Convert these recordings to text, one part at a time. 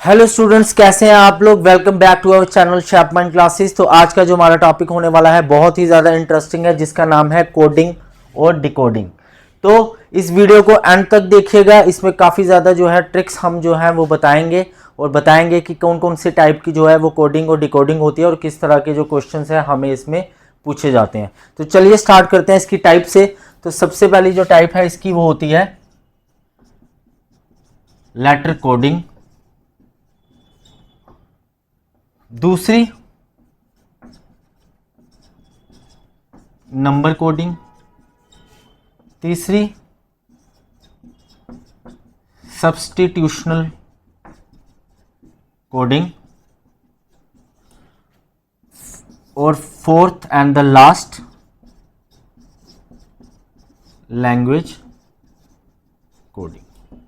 Hello students, कैसे हैं आप लोग। Welcome back to our channel Chapman classes. तो आज का जो हमारा टॉपिक होने वाला है बहुत ही ज़्यादा इंटरेस्टिंग है, जिसका नाम है कोडिंग और डिकोडिंग। तो इस वीडियो को एंड तक देखिएगा, इसमें काफ़ी ज़्यादा जो है ट्रिक्स हम जो है वो बताएंगे और बताएंगे कि कौन कौन से टाइप की जो है वो कोडिंग और डिकोडिंग होती है और किस तरह के जो क्वेश्चन है हमें इसमें पूछे जाते हैं। तो चलिए स्टार्ट करते हैं इसकी टाइप से। तो सबसे पहली जो टाइप है इसकी वो होती है लेटर कोडिंग। दूसरी नंबर कोडिंग। तीसरी सब्स्टिट्यूशनल कोडिंग। और fourth and the last language coding.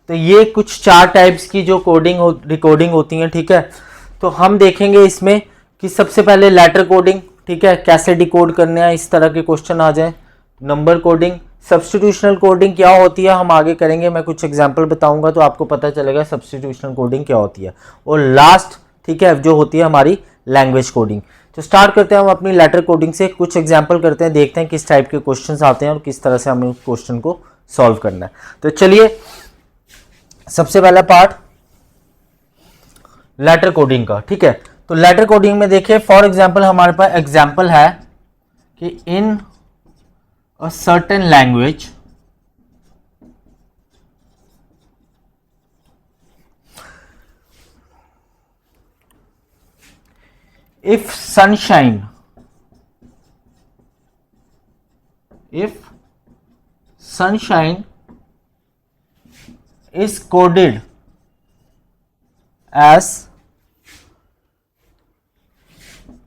तो ये कुछ चार टाइप्स की जो कोडिंग डिकोडिंग होती हैं, ठीक है। तो हम देखेंगे इसमें कि सबसे पहले लेटर कोडिंग, ठीक है, कैसे डिकोड करने हैं, इस तरह के क्वेश्चन आ जाए। नंबर कोडिंग, सब्स्टिट्यूशनल कोडिंग क्या होती है हम आगे करेंगे, मैं कुछ एग्जांपल बताऊंगा तो आपको पता चलेगा सब्स्टिट्यूशनल कोडिंग क्या होती है। और लास्ट, ठीक है, जो होती है हमारी लैंग्वेज कोडिंग। तो स्टार्ट करते हैं हम अपनी लेटर कोडिंग से, कुछ एग्जाम्पल करते हैं, देखते हैं किस टाइप के क्वेश्चन आते हैं और किस तरह से हमें उस क्वेश्चन को सॉल्व करना है। तो चलिए, सबसे पहला पार्ट लेटर कोडिंग का, ठीक है। तो लेटर कोडिंग में देखिए, फॉर एग्जांपल हमारे पास एग्जांपल है कि in a certain language if sunshine is coded as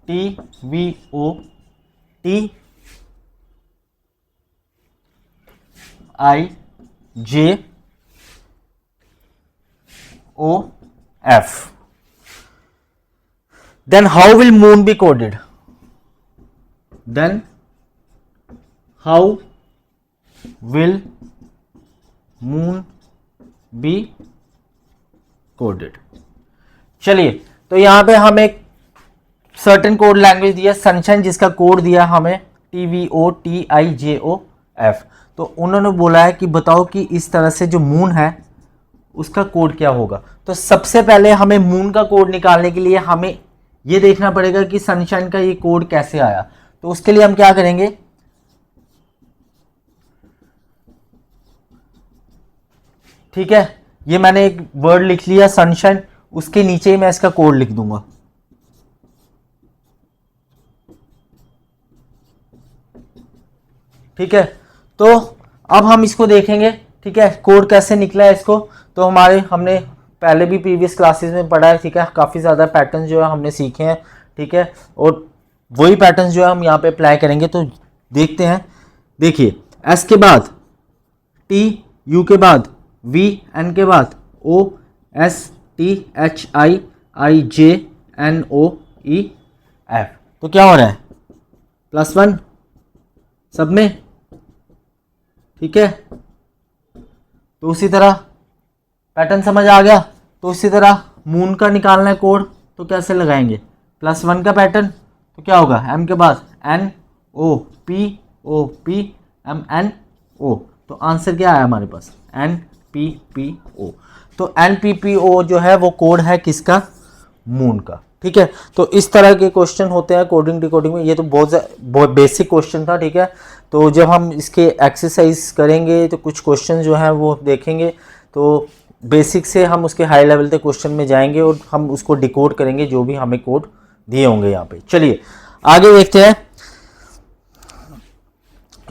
TVOT IJOF, then how will moon be coded? Then how will moon be coded? चलिए, तो यहां पे हम एक सर्टेन कोड लैंग्वेज दिया सनशाइन, जिसका कोड दिया हमें TVOTIJOF। तो उन्होंने बोला है कि बताओ कि इस तरह से जो मून है उसका कोड क्या होगा। तो सबसे पहले हमें मून का कोड निकालने के लिए हमें ये देखना पड़ेगा कि सनशाइन का ये कोड कैसे आया। तो उसके लिए हम क्या करेंगे, ठीक है, ये मैंने एक वर्ड लिख लिया सनशाइन, उसके नीचे ही मैं इसका कोड लिख दूंगा। ठीक है, तो अब हम इसको देखेंगे, ठीक है, कोड कैसे निकला है इसको। तो हमने पहले भी प्रीवियस क्लासेस में पढ़ा है, ठीक है, काफ़ी ज़्यादा पैटर्न जो है हमने सीखे हैं, ठीक है, और वही पैटर्न जो है हम यहाँ पे अप्लाई करेंगे। तो देखते हैं, देखिए, एस के बाद टी, यू के बाद वी, एन के बाद O, S T H I J N O E F. तो क्या हो रहा है, +1 सब में, ठीक है। तो उसी तरह पैटर्न समझ आ गया। तो उसी तरह मून का निकालना है कोड, तो कैसे लगाएंगे, +1 का पैटर्न, तो क्या होगा, एम के बाद N O P M N O. तो आंसर क्या आया हमारे पास, NPPO। तो NPPO जो है वो कोड है किसका, मून का, ठीक है। तो इस तरह के क्वेश्चन होते हैं कोडिंग डिकोडिंग में। ये तो बहुत बेसिक क्वेश्चन था, ठीक है। तो जब हम इसके एक्सरसाइज करेंगे तो कुछ क्वेश्चन जो हैं वो देखेंगे, तो बेसिक से हम उसके हाई लेवल तक क्वेश्चन में जाएंगे और हम उसको डिकोड करेंगे जो भी हमें कोड दिए होंगे यहाँ पे। चलिए आगे देखते हैं।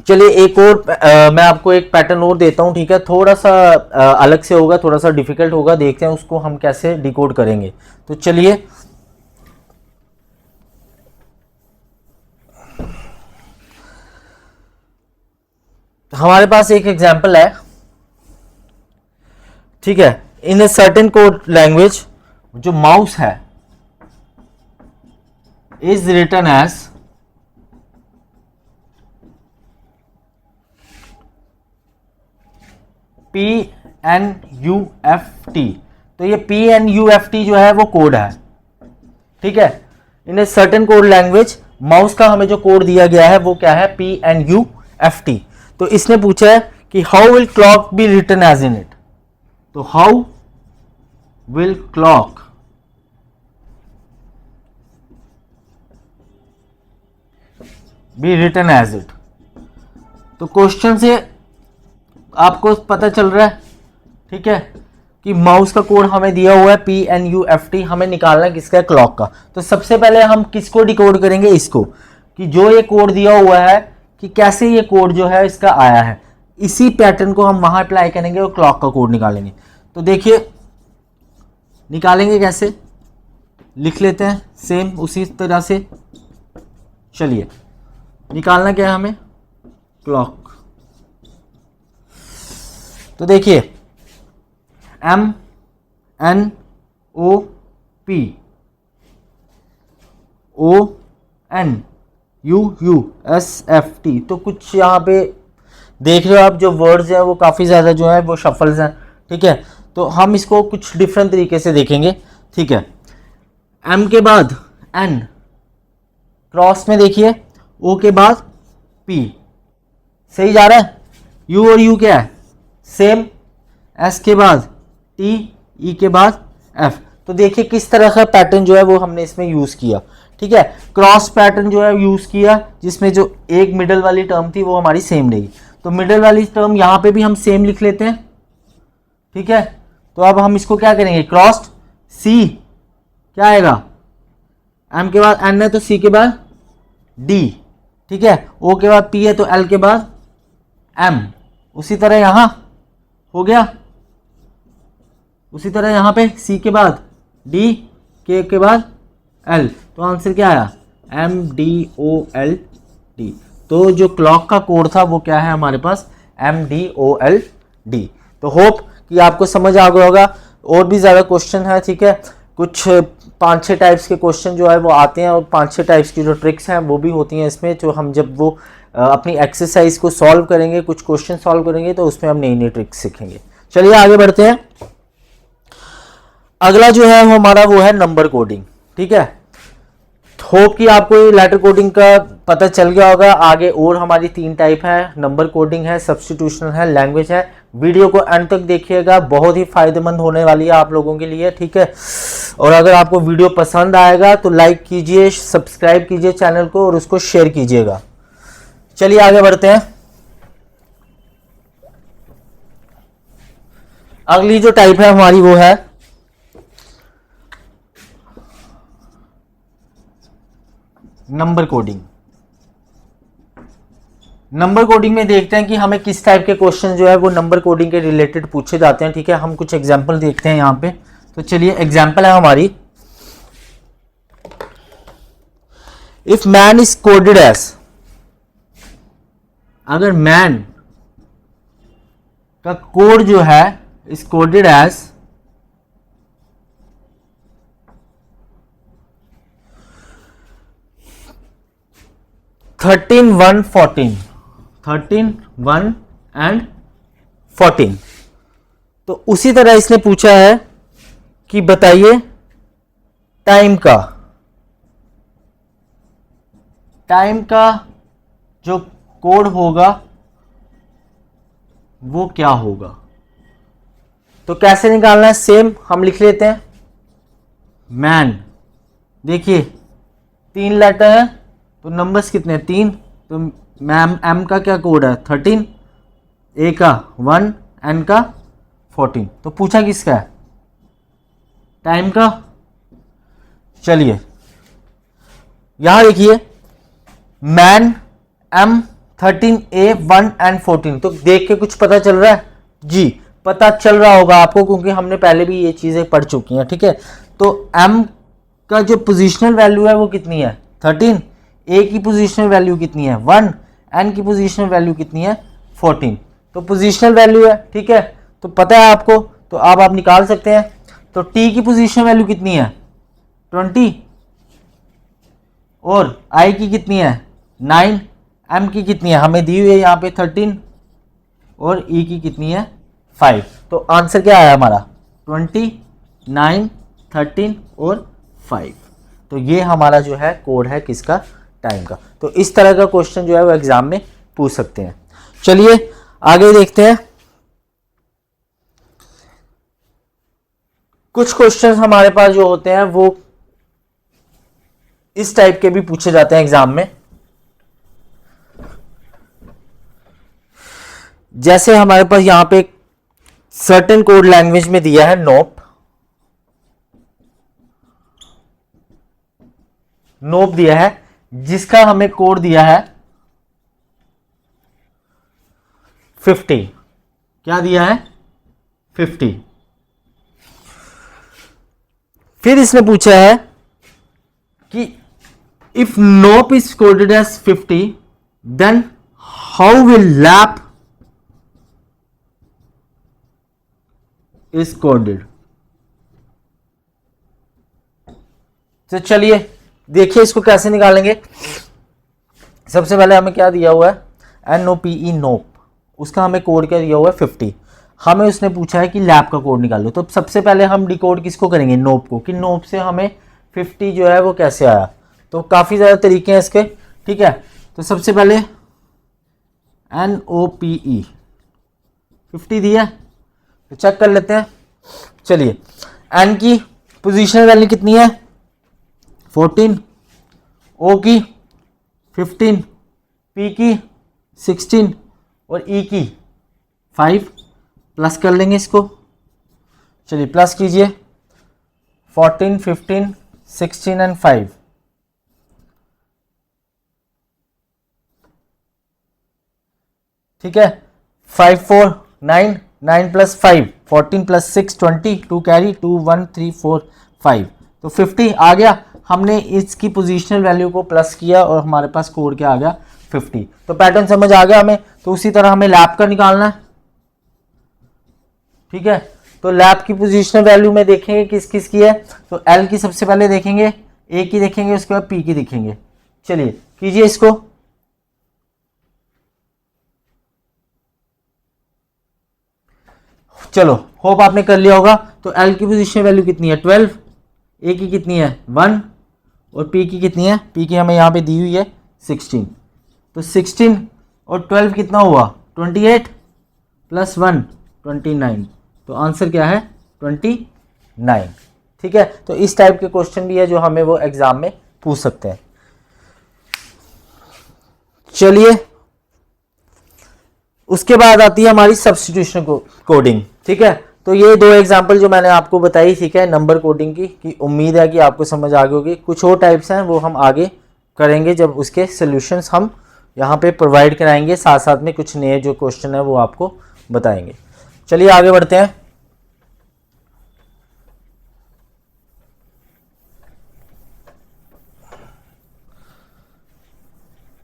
चलिए एक और मैं आपको एक पैटर्न और देता हूँ, ठीक है, थोड़ा सा अलग से होगा, थोड़ा सा डिफिकल्ट होगा, देखते हैं उसको हम कैसे डिकोड करेंगे। तो चलिए, हमारे पास एक एग्जांपल है, ठीक है, in a certain code language जो माउस है इज रिटन एज PNUFT, तो ये PNUFT जो है वो कोड है, ठीक है। In a certain code language mouse का हमें जो कोड दिया गया है वो क्या है, PNUFT। तो इसने पूछा है कि how will clock be written as in it, तो how will clock be written as it. तो क्वेश्चन से आपको पता चल रहा है, ठीक है, कि माउस का कोड हमें दिया हुआ है PNUFT, हमें निकालना है किसका, क्लॉक का। तो सबसे पहले हम किसको डिकोड करेंगे, इसको, कि जो ये कोड दिया हुआ है कि कैसे ये कोड जो है इसका आया है, इसी पैटर्न को हम वहां अप्लाई करेंगे और क्लॉक का कोड निकालेंगे। तो देखिए निकालेंगे कैसे, लिख लेते हैं सेम उसी तरह से। चलिए निकालना क्या है हमें, क्लॉक। तो देखिए MNOPONUSFT। तो कुछ यहाँ पे देख रहे हो आप, जो वर्ड्स हैं वो काफ़ी ज़्यादा जो है वो शफल्स हैं, ठीक है। तो हम इसको कुछ डिफरेंट तरीके से देखेंगे, ठीक है। M के बाद N, क्रॉस में देखिए O के बाद P, सही जा रहा है। U और U क्या है, सेम। S के बाद T, E के बाद F। तो देखिए किस तरह का पैटर्न जो है वो हमने इसमें यूज़ किया, ठीक है। क्रॉस पैटर्न जो है यूज़ किया, जिसमें जो एक मिडल वाली टर्म थी वो हमारी सेम रही। तो मिडल वाली टर्म यहाँ पे भी हम सेम लिख लेते हैं, ठीक है। तो अब हम इसको क्या करेंगे, क्रॉस C क्या आएगा, M के बाद N है तो C के बाद D, ठीक है। O के बाद P है तो L के बाद M। उसी तरह यहाँ हो गया, उसी तरह यहाँ पे C के बाद D, K के बाद L। तो आंसर क्या आया, MDOLD। तो जो क्लॉक का कोड था वो क्या है हमारे पास, MDOLD। तो होप कि आपको समझ आ गया होगा। और भी ज़्यादा क्वेश्चन है, ठीक है। कुछ 5-6 टाइप्स के क्वेश्चन जो है वो आते हैं, और 5-6 टाइप्स की जो ट्रिक्स हैं वो भी होती हैं इसमें, जो हम जब वो अपनी एक्सरसाइज को सॉल्व करेंगे, कुछ क्वेश्चन सॉल्व करेंगे, तो उसमें हम नई नई ट्रिक्स सीखेंगे। चलिए आगे बढ़ते हैं। अगला जो है वो हमारा वो है नंबर कोडिंग, ठीक है। होप कि आपको ये लेटर कोडिंग का पता चल गया होगा। आगे और हमारी 3 टाइप है, नंबर कोडिंग है, सब्स्टिट्यूशनल है, लैंग्वेज है। वीडियो को अंत तक देखिएगा, बहुत ही फायदेमंद होने वाली है आप लोगों के लिए, ठीक है। और अगर आपको वीडियो पसंद आएगा तो लाइक कीजिए, सब्सक्राइब कीजिए चैनल को और उसको शेयर कीजिएगा। चलिए आगे बढ़ते हैं। अगली जो टाइप है हमारी वो है नंबर कोडिंग। नंबर कोडिंग में देखते हैं कि हमें किस टाइप के क्वेश्चन जो है वो नंबर कोडिंग के रिलेटेड पूछे जाते हैं, ठीक है। हम कुछ एग्जांपल देखते हैं यहाँ पे। तो चलिए एग्जांपल है हमारी, if man is coded as, अगर मैन का कोड जो है इज कोडेड एज 13, 1, 14, 13, 1 एंड 14। तो उसी तरह इसने पूछा है कि बताइए टाइम का जो कोड होगा वो क्या होगा। तो कैसे निकालना है, सेम हम लिख लेते हैं। मैन, देखिए 3 लेटर है तो नंबर्स कितने हैं, 3। तो मैम एम का क्या कोड है, 13, ए का 1, एन का 14। तो पूछा किसका है, टाइम का। चलिए यहां देखिए मैन एम 13, ए 1 एंड 14। तो देख के कुछ पता चल रहा है जी, पता चल रहा होगा आपको, क्योंकि हमने पहले भी ये चीजें पढ़ चुकी हैं, ठीक है। तो एम का जो पोजीशनल वैल्यू है वो कितनी है, 13। ए की पोजीशनल वैल्यू कितनी है, 1। एन की पोजीशनल वैल्यू कितनी है, 14। तो पोजीशनल वैल्यू है, ठीक है। तो पता है आपको, तो अब आप निकाल सकते हैं। तो टी की पोजीशनल वैल्यू कितनी है, 20। और आई की कितनी है, 9। एम की कितनी है, हमें दी हुई है यहाँ पे 13। और ई की कितनी है, 5। तो आंसर क्या आया हमारा, 20, 9, 13 और 5। तो ये हमारा जो है कोड है किसका, टाइम का। तो इस तरह का क्वेश्चन जो है वो एग्जाम में पूछ सकते हैं। चलिए आगे देखते हैं। कुछ क्वेश्चन हमारे पास जो होते हैं वो इस टाइप के भी पूछे जाते हैं एग्जाम में। जैसे हमारे पास यहां पे सर्टेन कोड लैंग्वेज में दिया है नोप। नोप दिया है जिसका हमें कोड दिया है 50। क्या दिया है, 50। फिर इसने पूछा है कि if nope is coded as 50 then how will lap is coded. तो चलिए देखिए इसको कैसे निकालेंगे। सबसे पहले हमें क्या दिया हुआ है, NOPE नोप, उसका हमें कोड क्या दिया हुआ है 50। हमें उसने पूछा है कि लैप का कोड निकालो। तो सबसे पहले हम डिकोड किसको करेंगे, नोप को, कि नोप से हमें 50 जो है वो कैसे आया। तो काफ़ी ज़्यादा तरीके हैं इसके, ठीक है। तो सबसे पहले NOPE 50 दिया, तो चेक कर लेते हैं। चलिए एन की पोजीशनल वैल्यू कितनी है 14, ओ की 15, पी की 16 और ई की 5। प्लस कर लेंगे इसको। चलिए प्लस कीजिए 14, 15, 16 एंड 5। ठीक है, 5 4 9, 9 प्लस 5 14 प्लस 6 20, 2 कैरी 2 1 3 4 5। तो 50 आ गया। हमने इसकी पोजीशनल वैल्यू को प्लस किया और हमारे पास कोड क्या आ गया 50। तो पैटर्न समझ आ गया हमें। तो उसी तरह हमें लैप का निकालना है, ठीक है। तो लैप की पोजीशनल वैल्यू में देखेंगे किस किस की है। तो एल की सबसे पहले देखेंगे, ए की देखेंगे, उसके बाद पी की देखेंगे। चलिए कीजिए इसको। चलो होप आपने कर लिया होगा। तो एल की पोजीशन वैल्यू कितनी है 12, ए की कितनी है 1 और पी की कितनी है, पी की हमें यहाँ पे दी हुई है 16। तो 16 और 12 कितना हुआ 28 प्लस 1 29। तो आंसर क्या है 29। ठीक है। तो इस टाइप के क्वेश्चन भी है जो हमें वो एग्जाम में पूछ सकते हैं। चलिए उसके बाद आती है हमारी सब्स्टिट्यूशन कोडिंग, ठीक है। तो ये दो एग्जांपल जो मैंने आपको बताई, ठीक है, नंबर कोडिंग की उम्मीद है कि आपको समझ आ गई होगी। कुछ और टाइप्स हैं वो हम आगे करेंगे जब उसके सॉल्यूशंस हम यहाँ पे प्रोवाइड कराएंगे, साथ साथ में कुछ नए जो क्वेश्चन है वो आपको बताएंगे। चलिए आगे बढ़ते हैं।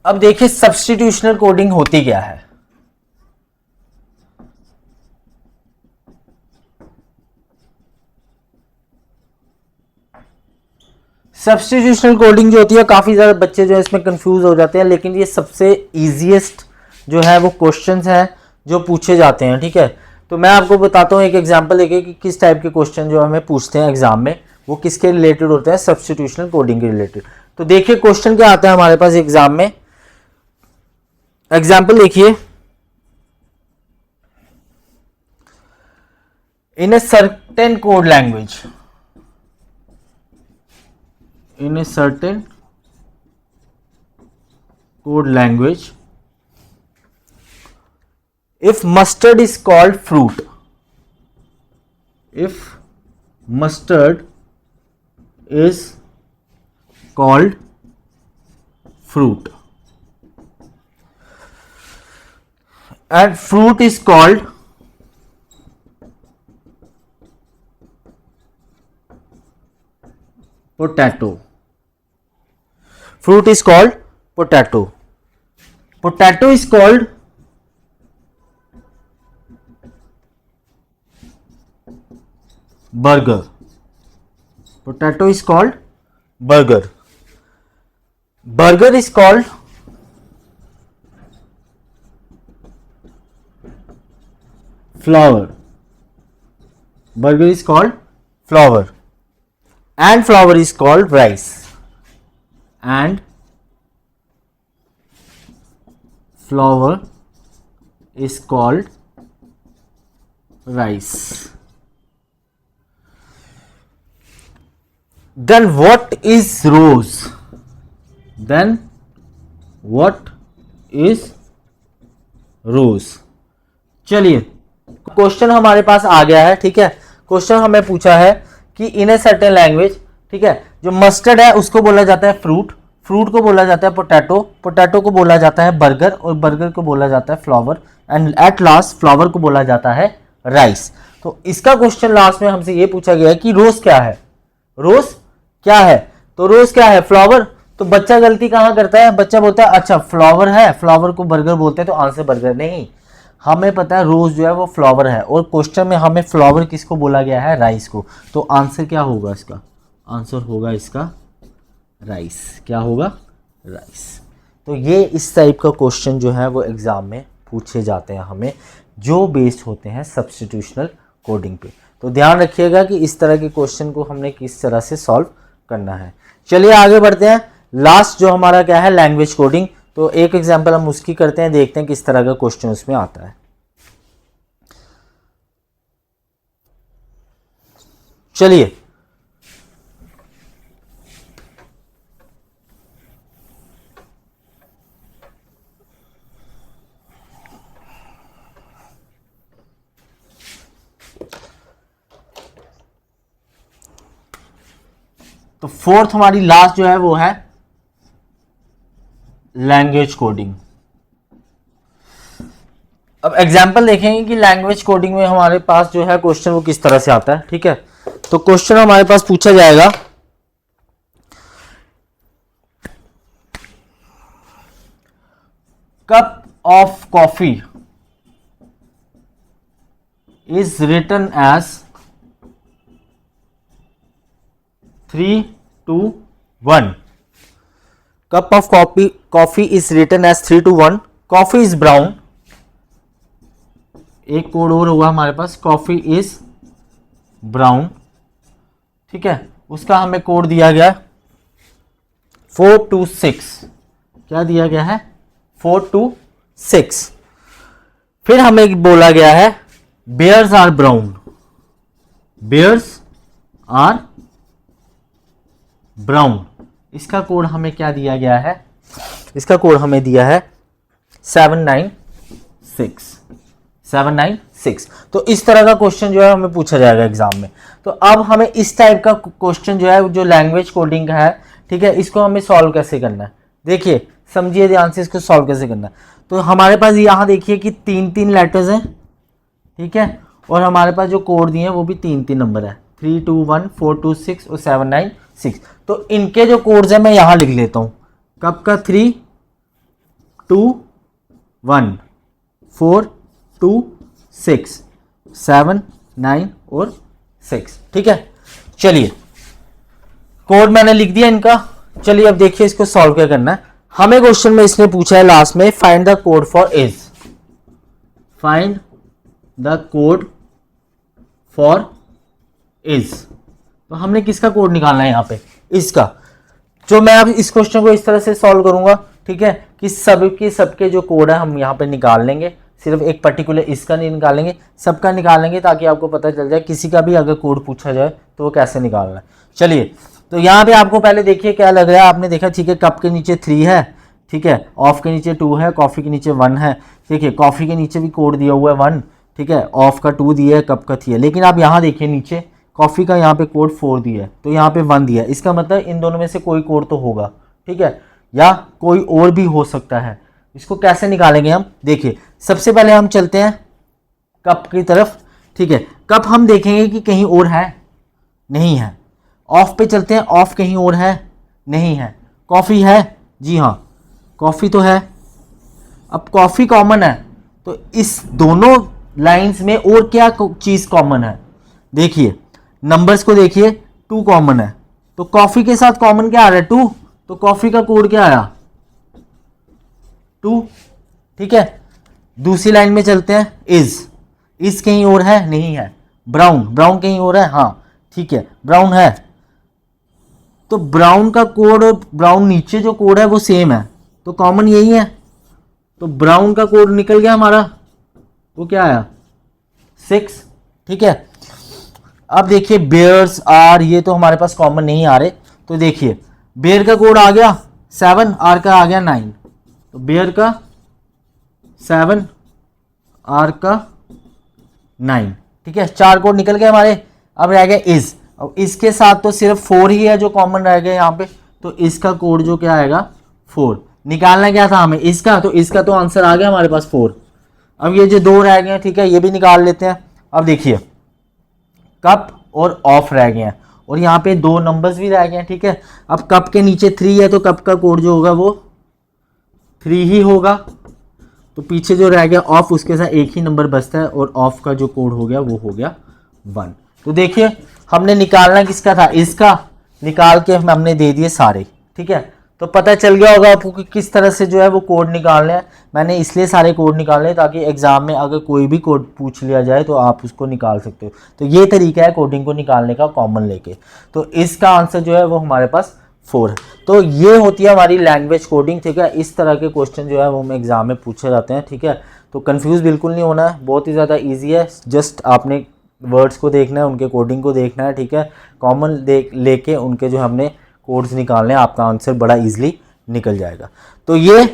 अब देखिए सब्स्टिट्यूशनल कोडिंग होती क्या है। सब्स्टिट्यूशनल कोडिंग जो होती है, काफ़ी ज़्यादा बच्चे जो है इसमें कंफ्यूज हो जाते हैं, लेकिन ये सबसे ईजीएस्ट जो है वो क्वेश्चंस हैं जो पूछे जाते हैं, ठीक है। तो मैं आपको बताता हूँ एक एग्जांपल लेके कि किस टाइप के क्वेश्चन जो हमें पूछते हैं एग्जाम में, वो किसके रिलेटेड होते हैं, सब्स्टिट्यूशनल कोडिंग के रिलेटेड। तो देखिए क्वेश्चन क्या आता है हमारे पास एग्जाम में। एग्जाम्पल देखिए, in a certain code language, in a certain code language, if mustard is called fruit, if mustard is called fruit and fruit is called potato, fruit is called potato, potato is called burger, potato is called burger, burger is called flower, burger is called flower, and flower is called rice, and flower is called rice. Then what is rose? Then what is rose? चलिए question हमारे पास आ गया है, ठीक है। Question हमें पूछा है कि इन ए सर्टेन लैंग्वेज, ठीक है, जो मस्टर्ड है उसको बोला जाता है फ्रूट, फ्रूट को बोला जाता है पोटैटो, पोटैटो को बोला जाता है बर्गर, और बर्गर को बोला जाता है flower, and at last flower को बोला जाता है राइस। तो इसका क्वेश्चन लास्ट में हमसे ये पूछा गया है कि रोज क्या है, रोज क्या है? तो रोज क्या है? फ्लावर। तो बच्चा गलती कहाँ करता है? बच्चा बोलता है अच्छा फ्लावर है, फ्लावर को बर्गर बोलते हैं, तो आंसर बर्गर। नहीं, हमें पता है रोज जो है वो फ्लावर है, और क्वेश्चन में हमें फ्लावर किसको बोला गया है? राइस को। तो आंसर क्या होगा इसका? आंसर होगा इसका राइस। क्या होगा? राइस। तो ये इस टाइप का क्वेश्चन जो है वो एग्जाम में पूछे जाते हैं हमें, जो बेस्ड होते हैं सब्स्टिट्यूशनल कोडिंग पे। तो ध्यान रखिएगा कि इस तरह के क्वेश्चन को हमने किस तरह से सॉल्व करना है। चलिए आगे बढ़ते हैं। लास्ट जो हमारा क्या है? Language coding. तो एक एग्जांपल हम उसकी करते हैं, देखते हैं किस तरह का क्वेश्चन उसमें आता है। चलिए तो फोर्थ हमारी लास्ट जो है वो है लैंग्वेज कोडिंग। अब एग्जांपल देखेंगे कि लैंग्वेज कोडिंग में हमारे पास जो है क्वेश्चन वो किस तरह से आता है, ठीक है। तो क्वेश्चन हमारे पास पूछा जाएगा cup of coffee is written as 3, 2, 1. Cup of coffee is written as 3, 2, 1. Coffee is brown. एक कोड और हुआ हमारे पास, कॉफी इज ब्राउन, ठीक है। उसका हमें कोड दिया गया 4 to 6। क्या दिया गया है? 4 to 6। फिर हमें बोला गया है bears are brown, bears are brown. इसका कोड हमें क्या दिया गया है? इसका कोड हमें दिया है 796, 796। तो इस तरह का क्वेश्चन जो है हमें पूछा जाएगा एग्जाम में। तो अब हमें इस टाइप का क्वेश्चन जो है, जो लैंग्वेज कोडिंग का है, ठीक है, इसको हमें सॉल्व कैसे करना है? देखिए समझिए ध्यान से, इसको सॉल्व कैसे करना है। तो हमारे पास यहाँ देखिए कि 3 लेटर्स हैं, ठीक है, और हमारे पास जो कोड दिए हैं वो भी 3 नंबर है, 3, 2, 1, 4, 2, 6 और 796। तो इनके जो कोड्स हैं मैं यहां लिख लेता हूं। कब का? 3, 2, 1, 4, 2, 6, 7, 9 और 6, ठीक है। चलिए कोड मैंने लिख दिया इनका। चलिए अब देखिए इसको सॉल्व क्या करना है। हमें क्वेश्चन में इसने पूछा है लास्ट में find the code for is, find the code for is. तो हमने किसका कोड निकालना है यहाँ पे? इसका। जो मैं अब इस क्वेश्चन को इस तरह से सॉल्व करूंगा, ठीक है, कि सबके जो कोड है हम यहाँ पे निकाल लेंगे, सिर्फ एक पर्टिकुलर इसका नहीं निकालेंगे, सबका निकालेंगे, ताकि आपको पता चल जाए किसी का भी अगर कोड पूछा जाए तो वो कैसे निकालना है। चलिए तो यहाँ पे आपको पहले देखिए क्या लग रहा है। आपने देखा, ठीक है, कप के नीचे 3 है, ठीक है, ऑफ के नीचे 2 है, कॉफ़ी के नीचे 1 है, ठीक है, कॉफ़ी के नीचे भी कोड दिया हुआ है 1, ठीक है, ऑफ का 2 दिया है, कप का 3 है। लेकिन आप यहाँ देखिए नीचे कॉफ़ी का यहाँ पे कोड 4 दिया है, तो यहाँ पे 1 दिया है। इसका मतलब इन दोनों में से कोई कोड तो होगा, ठीक है, या कोई और भी हो सकता है। इसको कैसे निकालेंगे हम? देखिए सबसे पहले हम चलते हैं कप की तरफ, ठीक है। कप हम देखेंगे कि कहीं और है, नहीं है। ऑफ पे चलते हैं, ऑफ कहीं और है, नहीं है। कॉफ़ी है, जी हाँ कॉफ़ी तो है। अब कॉफ़ी कॉमन है, तो इस दोनों लाइंस में और क्या चीज़ कॉमन है? देखिए नंबर्स को देखिए, 2 कॉमन है, तो कॉफ़ी के साथ कॉमन क्या आ रहा है? 2। तो कॉफ़ी का कोड क्या आया? 2, ठीक है। दूसरी लाइन में चलते हैं, इज कहीं और है, नहीं है। ब्राउन कहीं और है, हाँ। ठीक है, ब्राउन है, तो ब्राउन का कोड और ब्राउन नीचे जो कोड है वो सेम है, तो कॉमन यही है। तो ब्राउन का कोड निकल गया हमारा, वो क्या आया 6, ठीक है। अब देखिए बेयर्स आर, ये तो हमारे पास कॉमन नहीं आ रहे, तो देखिए बेयर का कोड आ गया 7, आर का आ गया 9, तो बेयर का 7, आर का 9, ठीक है, 4 कोड निकल गए हमारे। अब रह गया इज, अब इसके साथ तो सिर्फ 4 ही है जो कॉमन रह गया यहाँ पे, तो इसका कोड जो क्या आएगा 4। निकालना क्या था हमें इसका, तो इसका तो आंसर आ गया हमारे पास 4। अब ये जो 2 रह गए हैं, ठीक है, ये भी निकाल लेते हैं। अब देखिए कप और ऑफ रह गए हैं, और यहाँ पे 2 नंबर्स भी रह गए हैं, ठीक है। अब कप के नीचे 3 है, तो कप का कोड जो होगा वो 3 ही होगा, तो पीछे जो रह गया ऑफ, उसके साथ एक ही नंबर बचता है, और ऑफ का जो कोड हो गया वो हो गया 1। तो देखिए हमने निकालना किसका था, इसका, निकाल के हमने दे दिए सारे, ठीक है। तो पता चल गया होगा आपको कि किस तरह से जो है वो कोड निकालने हैं। मैंने इसलिए सारे कोड निकाले ताकि एग्जाम में अगर कोई भी कोड पूछ लिया जाए तो आप उसको निकाल सकते हो। तो ये तरीका है कोडिंग को निकालने का कॉमन लेके। तो इसका आंसर जो है वो हमारे पास 4 है। तो ये होती है हमारी लैंग्वेज कोडिंग, ठीक है। इस तरह के क्वेश्चन जो है वो हमें एग्जाम में पूछे जाते हैं, ठीक है। तो कंफ्यूज बिल्कुल नहीं होना है, बहुत ही ज़्यादा ईजी है। जस्ट आपने वर्ड्स को देखना है, उनके कोडिंग को देखना है, ठीक है। कॉमन लेके उनके जो हमने कोड्स निकालने हैं, आपका आंसर बड़ा इजीली निकल जाएगा। तो ये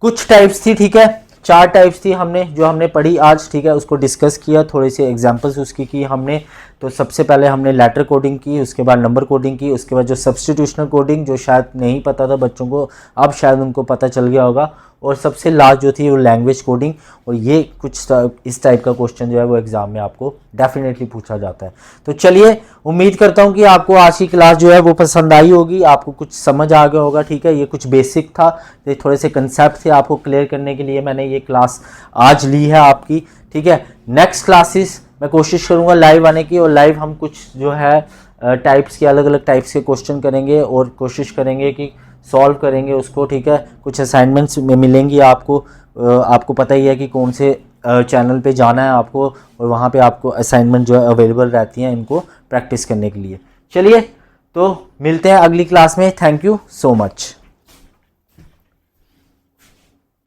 कुछ टाइप्स थी, ठीक है, 4 टाइप्स थी हमने जो हमने पढ़ी आज, ठीक है। उसको डिस्कस किया, थोड़ी सी एग्जांपल्स उसकी की हमने। तो सबसे पहले हमने लेटर कोडिंग की, उसके बाद नंबर कोडिंग की, उसके बाद जो सब्स्टिट्यूशनल कोडिंग जो शायद नहीं पता था बच्चों को, अब शायद उनको पता चल गया होगा, और सबसे लास्ट जो थी वो लैंग्वेज कोडिंग। और ये कुछ इस टाइप का क्वेश्चन जो है वो एग्जाम में आपको डेफिनेटली पूछा जाता है। तो चलिए, उम्मीद करता हूँ कि आपको आज की क्लास जो है वो पसंद आई होगी, आपको कुछ समझ आ गया होगा, ठीक है। ये कुछ बेसिक था, ये थोड़े से कंसेप्ट थे, आपको क्लियर करने के लिए मैंने ये क्लास आज ली है आपकी, ठीक है। नेक्स्ट क्लासेस मैं कोशिश करूँगा लाइव आने की, और लाइव हम कुछ जो है टाइप्स के, अलग अलग टाइप्स के क्वेश्चन करेंगे, और कोशिश करेंगे कि सॉल्व करेंगे उसको, ठीक है। कुछ असाइनमेंट्स में मिलेंगी आपको, आपको पता ही है कि कौन से चैनल पे जाना है आपको, और वहाँ पे आपको असाइनमेंट जो है अवेलेबल रहती हैं इनको प्रैक्टिस करने के लिए। चलिए, तो मिलते हैं अगली क्लास में। Thank you so much.